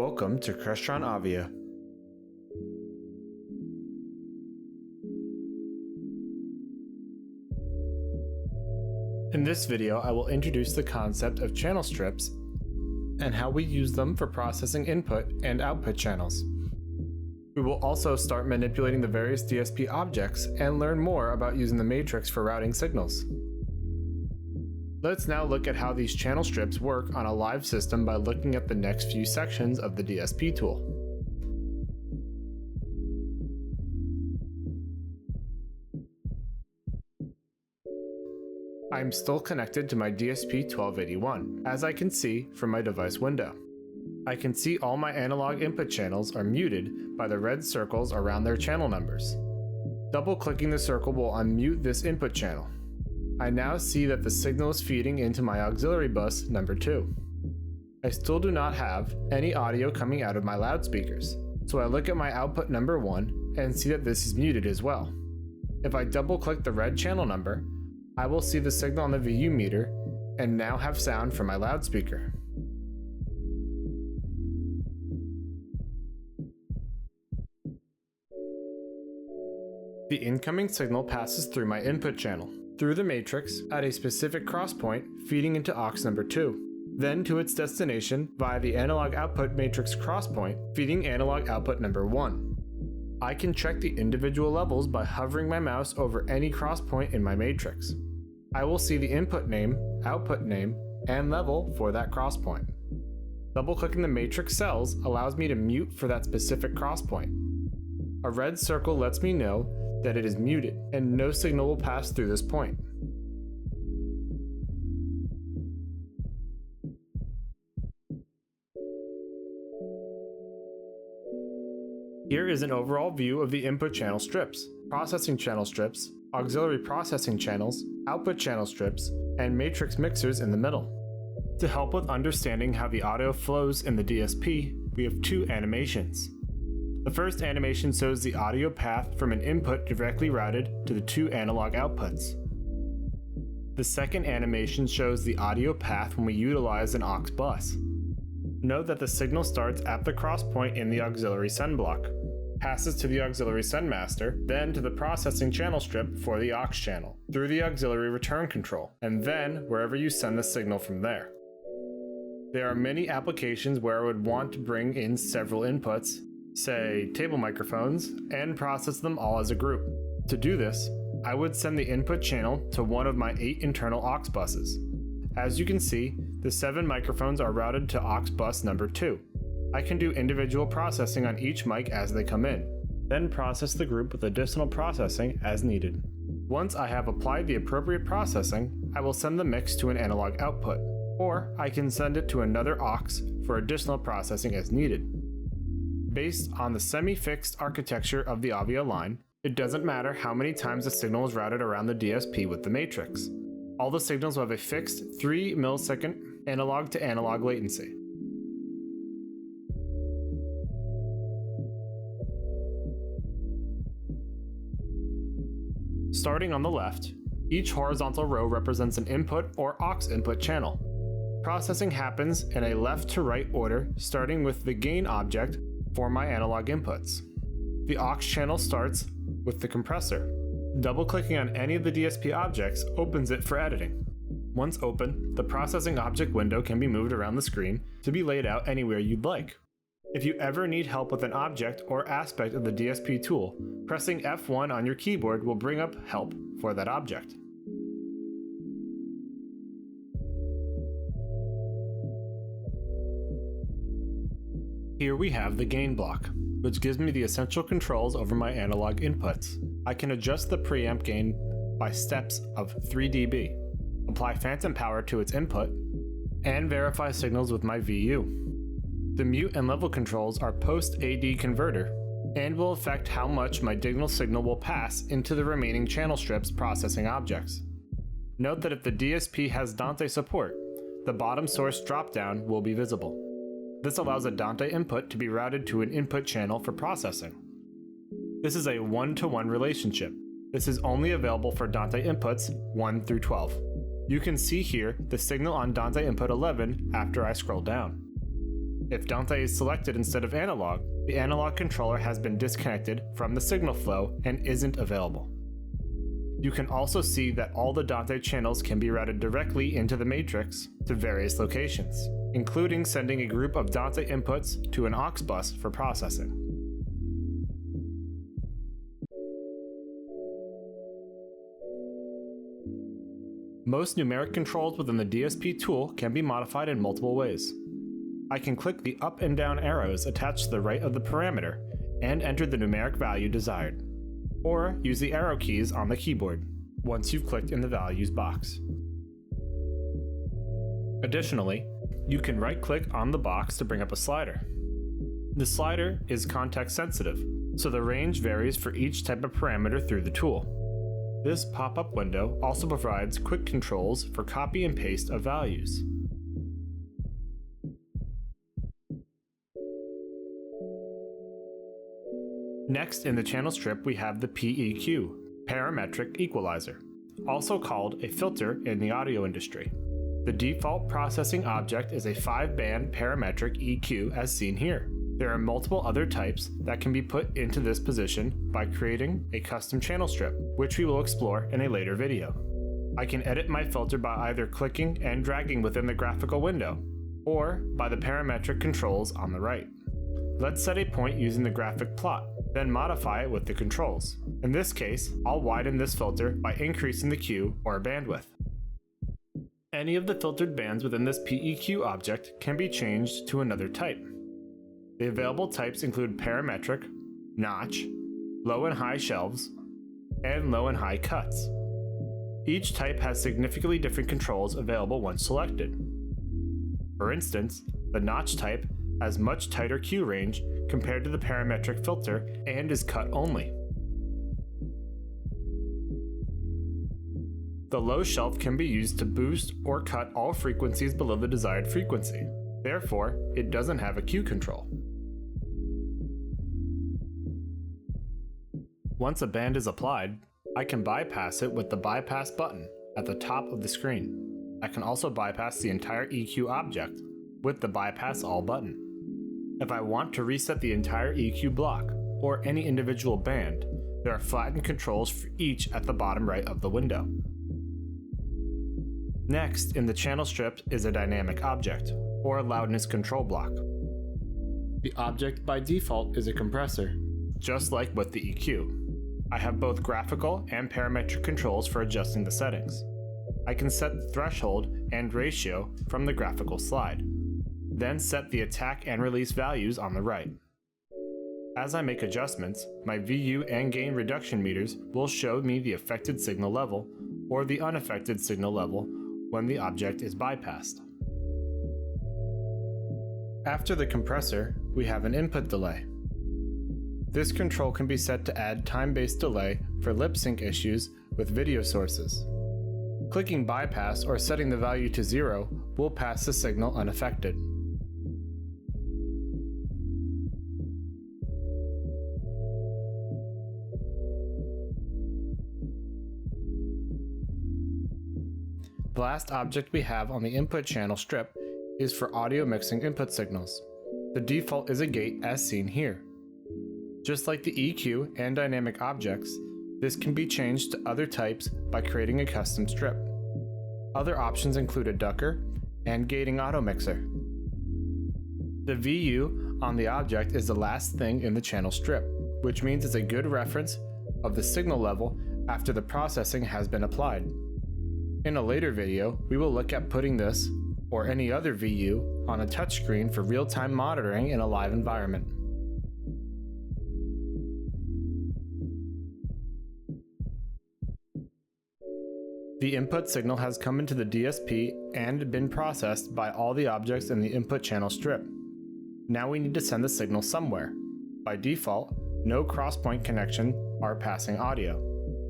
Welcome to Crestron Avia. In this video, I will introduce the concept of channel strips and how we use them for processing input and output channels. We will also start manipulating the various DSP objects and learn more about using the matrix for routing signals. Let's now look at how these channel strips work on a live system by looking at the next few sections of the DSP tool. I am still connected to my DSP 1281, as I can see from my device window. I can see all my analog input channels are muted by the red circles around their channel numbers. Double-clicking the circle will unmute this input channel. I now see that the signal is feeding into my auxiliary bus number 2. I still do not have any audio coming out of my loudspeakers, so I look at my output number 1 and see that this is muted as well. If I double-click the red channel number, I will see the signal on the VU meter and now have sound from my loudspeaker. The incoming signal passes through my input channel, through the matrix at a specific cross point feeding into aux number 2, then to its destination via the analog output matrix cross point feeding analog output number 1. I can check the individual levels by hovering my mouse over any cross point in my matrix. I will see the input name, output name, and level for that cross point. Double-clicking the matrix cells allows me to mute for that specific cross point. A red circle lets me know that it is muted and no signal will pass through this point. Here is an overall view of the input channel strips, processing channel strips, auxiliary processing channels, output channel strips, and matrix mixers in the middle. To help with understanding how the audio flows in the DSP, we have two animations. The first animation shows the audio path from an input directly routed to the two analog outputs. The second animation shows the audio path when we utilize an aux bus. Note that the signal starts at the cross point in the auxiliary send block, passes to the auxiliary send master, then to the processing channel strip for the aux channel, through the auxiliary return control, and then wherever you send the signal from there. There are many applications where I would want to bring in several inputs, say table microphones, and process them all as a group. To do this, I would send the input channel to one of my 8 internal aux buses. As you can see, the 7 microphones are routed to aux bus number 2. I can do individual processing on each mic as they come in, then process the group with additional processing as needed. Once I have applied the appropriate processing, I will send the mix to an analog output, or I can send it to another aux for additional processing as needed. Based on the semi-fixed architecture of the Avia line, it doesn't matter how many times the signal is routed around the DSP with the matrix. All the signals will have a fixed 3 millisecond analog to analog latency. Starting on the left, each horizontal row represents an input or aux input channel. Processing happens in a left to right order, starting with the gain object for my analog inputs. The aux channel starts with the compressor. Double-clicking on any of the DSP objects opens it for editing. Once open, the processing object window can be moved around the screen to be laid out anywhere you'd like. If you ever need help with an object or aspect of the DSP tool, pressing F1 on your keyboard will bring up help for that object. Here we have the gain block, which gives me the essential controls over my analog inputs. I can adjust the preamp gain by steps of 3 dB, apply phantom power to its input, and verify signals with my VU. The mute and level controls are post-AD converter, and will affect how much my digital signal will pass into the remaining channel strips processing objects. Note that if the DSP has Dante support, the bottom source dropdown will be visible. This allows a Dante input to be routed to an input channel for processing. This is a 1-to-1 relationship. This is only available for Dante inputs 1 through 12. You can see here the signal on Dante input 11 after I scroll down. If Dante is selected instead of analog, the analog controller has been disconnected from the signal flow and isn't available. You can also see that all the Dante channels can be routed directly into the matrix to various locations, including sending a group of Dante inputs to an aux bus for processing. Most numeric controls within the DSP tool can be modified in multiple ways. I can click the up and down arrows attached to the right of the parameter and enter the numeric value desired, or use the arrow keys on the keyboard once you've clicked in the values box. Additionally, you can right-click on the box to bring up a slider. The slider is context sensitive, so the range varies for each type of parameter through the tool. This pop-up window also provides quick controls for copy and paste of values. Next in the channel strip we have the PEQ, Parametric Equalizer, also called a filter in the audio industry. The default processing object is a 5-band parametric EQ as seen here. There are multiple other types that can be put into this position by creating a custom channel strip, which we will explore in a later video. I can edit my filter by either clicking and dragging within the graphical window, or by the parametric controls on the right. Let's set a point using the graphic plot, then modify it with the controls. In this case, I'll widen this filter by increasing the Q or bandwidth. Any of the filtered bands within this PEQ object can be changed to another type. The available types include parametric, notch, low and high shelves, and low and high cuts. Each type has significantly different controls available once selected. For instance, the notch type has much tighter Q range compared to the parametric filter and is cut only. The low shelf can be used to boost or cut all frequencies below the desired frequency. Therefore, it doesn't have a Q control. Once a band is applied, I can bypass it with the bypass button at the top of the screen. I can also bypass the entire EQ object with the bypass all button. If I want to reset the entire EQ block or any individual band, there are flattened controls for each at the bottom right of the window. Next in the channel strip is a dynamic object, or a loudness control block. The object by default is a compressor, just like with the EQ. I have both graphical and parametric controls for adjusting the settings. I can set the threshold and ratio from the graphical slide, then set the attack and release values on the right. As I make adjustments, my VU and gain reduction meters will show me the affected signal level or the unaffected signal level when the object is bypassed. After the compressor, we have an input delay. This control can be set to add time-based delay for lip sync issues with video sources. Clicking bypass or setting the value to 0 will pass the signal unaffected. The last object we have on the input channel strip is for audio mixing input signals. The default is a gate as seen here. Just like the EQ and dynamic objects, this can be changed to other types by creating a custom strip. Other options include a ducker and gating auto mixer. The VU on the object is the last thing in the channel strip, which means it's a good reference of the signal level after the processing has been applied. In a later video, we will look at putting this, or any other VU, on a touchscreen for real-time monitoring in a live environment. The input signal has come into the DSP and been processed by all the objects in the input channel strip. Now we need to send the signal somewhere. By default, no crosspoint connection are passing audio.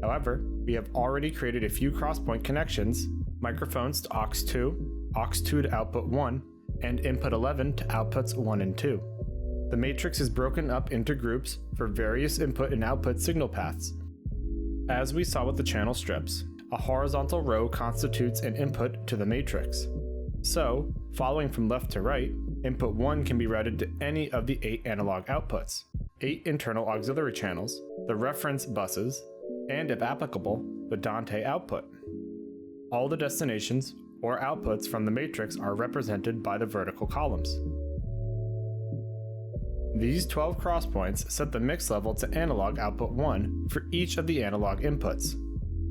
However, we have already created a few crosspoint connections, microphones to aux2, aux2 to output 1, and input 11 to outputs 1 and 2. The matrix is broken up into groups for various input and output signal paths. As we saw with the channel strips, a horizontal row constitutes an input to the matrix. So, following from left to right, Input 1 can be routed to any of the 8 analog outputs, 8 internal auxiliary channels, the reference buses, and if applicable, the Dante output. All the destinations or outputs from the matrix are represented by the vertical columns. These 12 crosspoints set the mix level to analog output 1 for each of the analog inputs.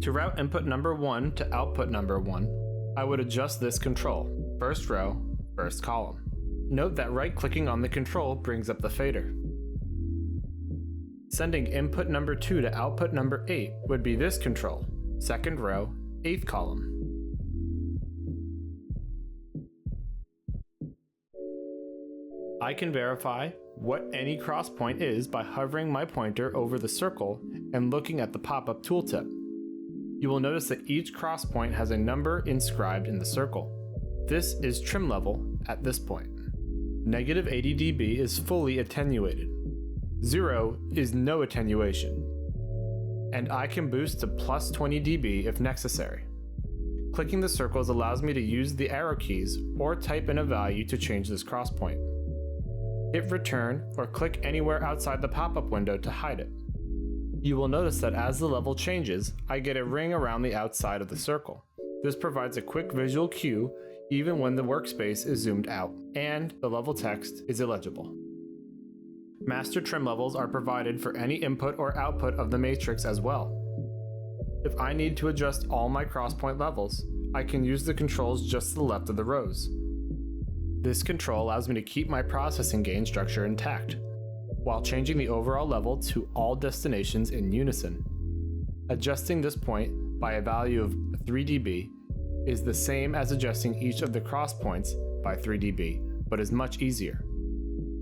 To route input number 1 to output number 1, I would adjust this control, first row, first column. Note that right-clicking on the control brings up the fader. Sending input number 2 to output number 8 would be this control, second row, 8th column. I can verify what any crosspoint is by hovering my pointer over the circle and looking at the pop-up tooltip. You will notice that each crosspoint has a number inscribed in the circle. This is trim level at this point. Negative 80 dB is fully attenuated. 0 is no attenuation. And I can boost to plus 20 dB if necessary. Clicking the circles allows me to use the arrow keys or type in a value to change this crosspoint. Hit return or click anywhere outside the pop-up window to hide it. You will notice that as the level changes, I get a ring around the outside of the circle. This provides a quick visual cue even when the workspace is zoomed out, and the level text is illegible. Master trim levels are provided for any input or output of the matrix as well. If I need to adjust all my crosspoint levels, I can use the controls just to the left of the rows. This control allows me to keep my processing gain structure intact, while changing the overall level to all destinations in unison. Adjusting this point by a value of 3 dB is the same as adjusting each of the crosspoints by 3 dB, but is much easier.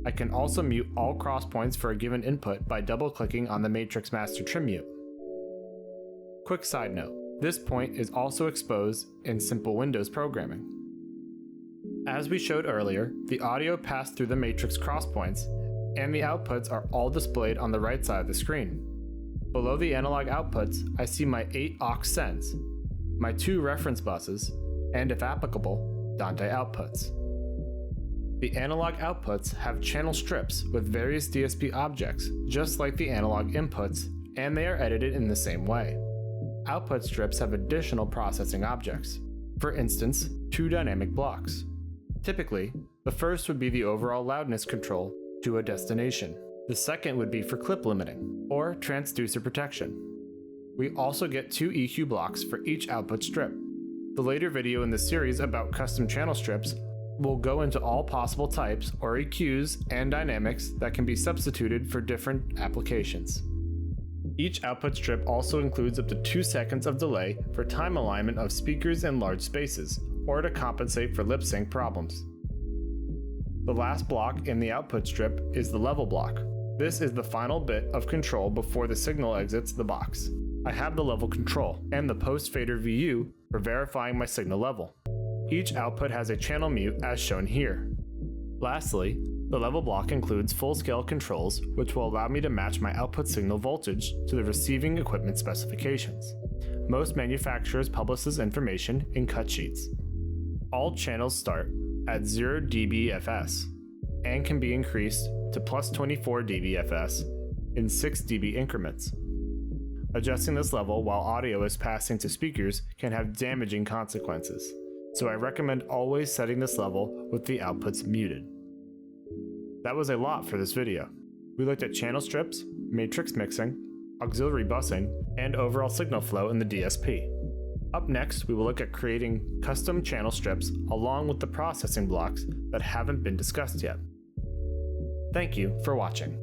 I can also mute all crosspoints for a given input by double-clicking on the Matrix Master Trim Mute. Quick side note, this point is also exposed in simple Windows programming. As we showed earlier, the audio passed through the matrix crosspoints, and the outputs are all displayed on the right side of the screen. Below the analog outputs, I see my 8 aux sends, my 2 reference buses, and if applicable, Dante outputs. The analog outputs have channel strips with various DSP objects, just like the analog inputs, and they are edited in the same way. Output strips have additional processing objects, for instance, 2 dynamic blocks. Typically, the first would be the overall loudness control to a destination. The second would be for clip limiting, or transducer protection. We also get 2 EQ blocks for each output strip. The later video in the series about custom channel strips will go into all possible types or EQs and dynamics that can be substituted for different applications. Each output strip also includes up to 2 seconds of delay for time alignment of speakers in large spaces, or to compensate for lip sync problems. The last block in the output strip is the level block. This is the final bit of control before the signal exits the box. I have the level control and the post fader VU for verifying my signal level. Each output has a channel mute as shown here. Lastly, the level block includes full-scale controls which will allow me to match my output signal voltage to the receiving equipment specifications. Most manufacturers publish this information in cut sheets. All channels start at 0 dBFS and can be increased to plus 24 dBFS in 6 dB increments. Adjusting this level while audio is passing to speakers can have damaging consequences, so I recommend always setting this level with the outputs muted. That was a lot for this video. We looked at channel strips, matrix mixing, auxiliary busing, and overall signal flow in the DSP. Up next, we will look at creating custom channel strips along with the processing blocks that haven't been discussed yet. Thank you for watching.